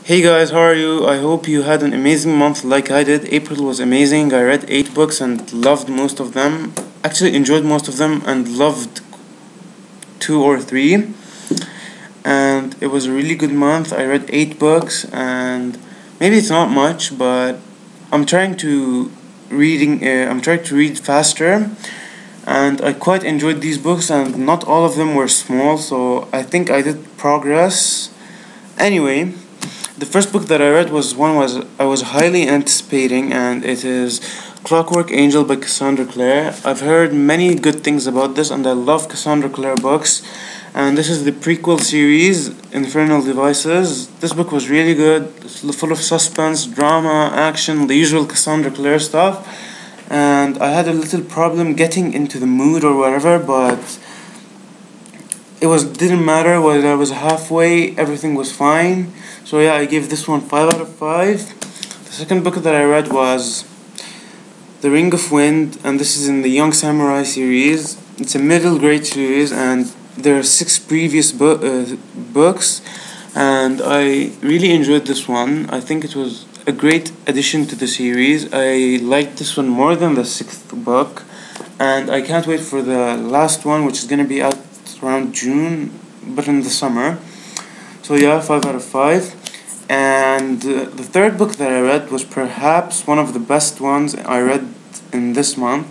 Hey guys, how are you? I hope you had an amazing month like I did. April was amazing. I read 8 books and loved most of them. Actually, enjoyed most of them and loved 2 or 3. And it was a really good month. I read 8 books and maybe it's not much, but I'm trying to I'm trying to read faster. And I quite enjoyed these books and not all of them were small, so I think I did progress. Anyway, the first book that I read was I was highly anticipating, and it is Clockwork Angel by Cassandra Clare. I've heard many good things about this, and I love Cassandra Clare books. And this is the prequel series, Infernal Devices. This book was really good, full of suspense, drama, action, the usual Cassandra Clare stuff. And I had a little problem getting into the mood or whatever, but didn't matter whether I was halfway, everything was fine. So yeah, I gave this one 5 out of 5. The second book that I read was The Ring of Wind, and this is in the Young Samurai series. It's a middle grade series, and there are 6 previous books, and I really enjoyed this one. I think it was a great addition to the series. I liked this one more than the 6th book, and I can't wait for the last one, which is going to be out around June, but in the summer. So yeah, 5 out of 5. And the third book that I read was perhaps one of the best ones I read in this month.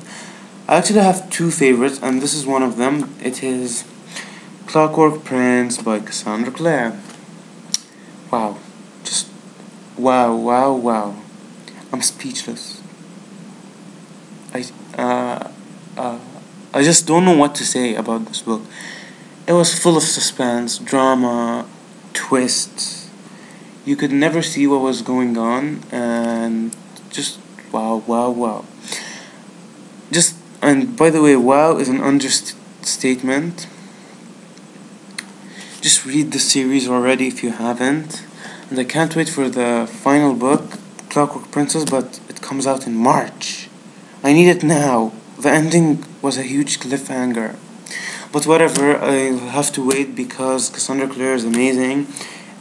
I actually have 2 favorites, and this is one of them. It is Clockwork Prince by Cassandra Clare. Wow. Just wow, wow, wow. I'm speechless. I uh, uh, I just don't know what to say about this book. It was full of suspense, drama, twists. You could never see what was going on, and just wow, wow, wow. And by the way, wow is an understatement. Just read the series already if you haven't. And I can't wait for the final book, Clockwork Princess, but it comes out in March. I need it now. The ending was a huge cliffhanger. But whatever, I'll have to wait because Cassandra Clare is amazing,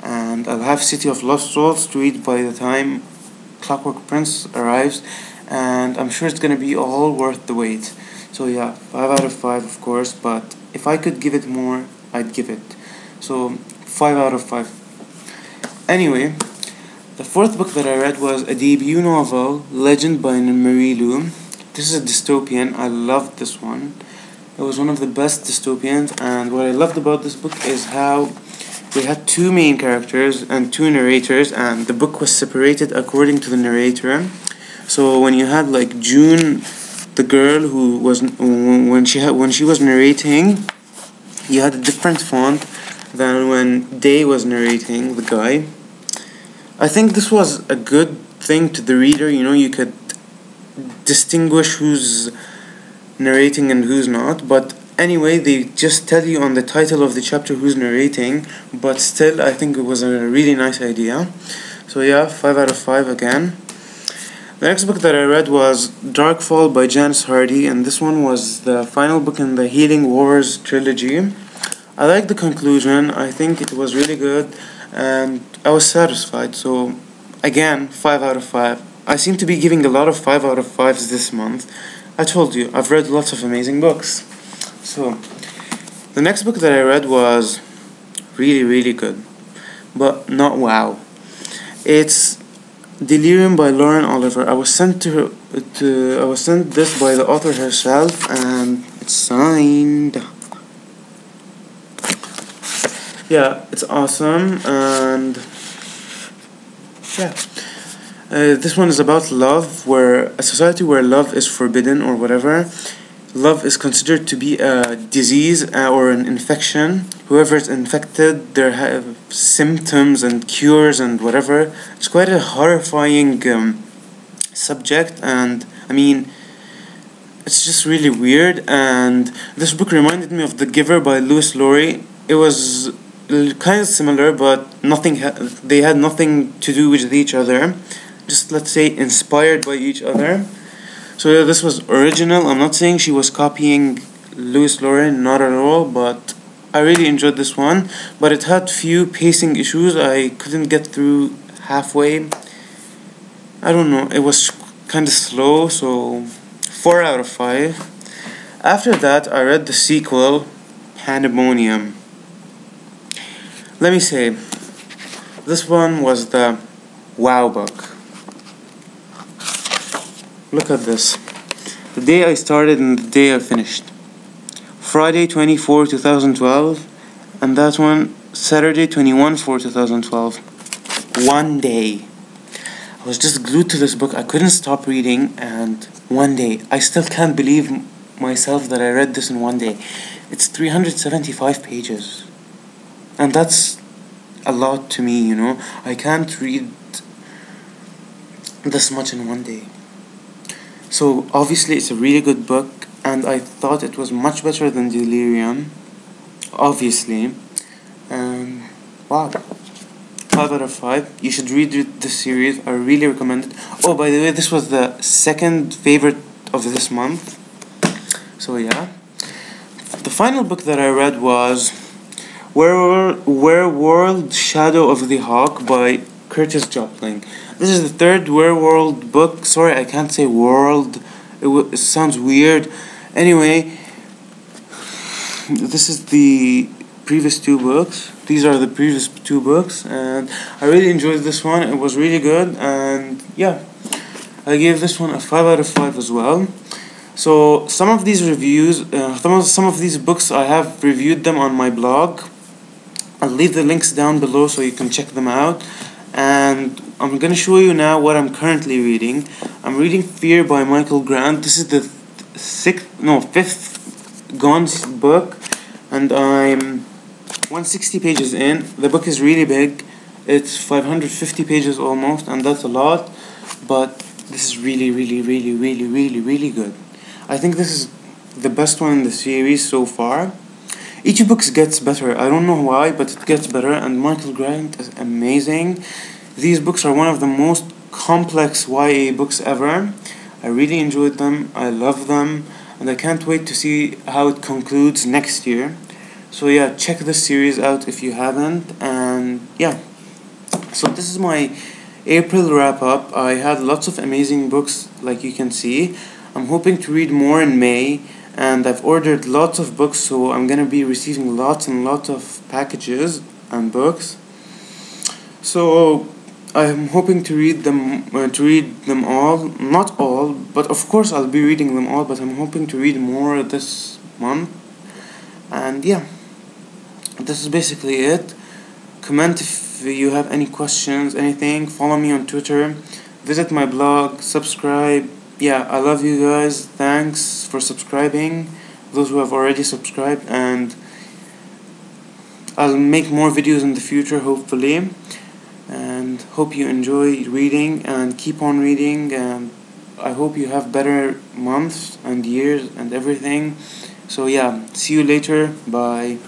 and I'll have City of Lost Souls to read by the time Clockwork Prince arrives, and I'm sure it's gonna be all worth the wait. So yeah, 5 out of 5 of course, but if I could give it more, I'd give it. So 5 out of 5. Anyway, the fourth book that I read was a debut novel, Legend by Marilu. This is a dystopian. I loved this one. It was one of the best dystopians, and what I loved about this book is how we had 2 main characters and 2 narrators, and the book was separated according to the narrator. So when you had like June, the girl who was when she was narrating, you had a different font than when Day was narrating, the guy. I think this was a good thing to the reader. You could distinguish who's narrating and who's not, but anyway, they just tell you on the title of the chapter who's narrating, but still I think it was a really nice idea. So yeah, 5 out of 5 again. The next book that I read was Darkfall by Janice, and this one was the final book in the Healing Wars trilogy. I liked the conclusion. I think it was really good, and I was satisfied. So again, 5 out of 5. I seem to be giving a lot of 5 out of 5s this month. I told you, I've read lots of amazing books. So, the next book that I read was really, really good, but not wow. It's Delirium by Lauren Oliver. I was sent this by the author herself, and it's signed. Yeah, it's awesome, and yeah. This one is about love, where a society where love is forbidden or whatever. Love is considered to be a disease or an infection. Whoever is infected, they have symptoms and cures and whatever. It's quite a horrifying subject, and I mean, it's just really weird. And this book reminded me of The Giver by Lewis Laurie. It was kind of similar, but they had nothing to do with each other. Just let's say inspired by each other. So yeah, this was original. I'm not saying she was copying Lewis Laurie, not at all, but I really enjoyed this one, but it had few pacing issues. I couldn't get through halfway. I don't know, it was kind of slow, so 4 out of 5. After that, I read the sequel, Pandemonium. Let me say, this one was the wow book. Look at this. The day I started and the day I finished. Friday 24, 2012, and that one Saturday 21, 2012. One day. I was just glued to this book. I couldn't stop reading, and one day. I still can't believe myself that I read this in one day. It's 375 pages. And that's a lot to me, you know. I can't read this much in one day. So obviously it's a really good book, and I thought it was much better than Delirium, obviously. Wow, 5 out of 5. You should read this series. I really recommend it. Oh, by the way, this was the second favorite of this month. So yeah. The final book that I read was Wereworld Shadow of the Hawk by Curtis Jobling. This is the third Wereworld book. Sorry, I can't say world. It sounds weird. Anyway, this is the previous two books. These are the previous two books, and I really enjoyed this one. It was really good, and yeah, I gave this one a 5 out of 5 as well. So some of these reviews, some of these books, I have reviewed them on my blog. I'll leave the links down below so you can check them out. And I'm gonna show you now what I'm currently reading. I'm reading Fear by Michael Grant. This is the fifth Gone book, and I'm 160 pages in. The book is really big. It's 550 pages almost, and that's a lot, but this is really, really, really, really, really, really good. I think this is the best one in the series so far. Each book gets better. I don't know why, but it gets better, and Michael Grant is amazing. These books are one of the most complex YA books ever. I really enjoyed them. I love them, and I can't wait to see how it concludes next year. So yeah, check this series out if you haven't. And yeah, so this is my April wrap up. I had lots of amazing books, like you can see. I'm hoping to read more in May, and I've ordered lots of books, so I'm gonna be receiving lots and lots of packages and books. So I'm hoping to read them all. Not all, but of course I'll be reading them all, but I'm hoping to read more this month. And yeah, this is basically it. Comment if you have any questions, anything. Follow me on Twitter, visit my blog, subscribe. Yeah, I love you guys. Thanks for subscribing, those who have already subscribed, and I'll make more videos in the future, hopefully. And hope you enjoy reading and keep on reading, and I hope you have better months and years and everything. So yeah, see you later. Bye.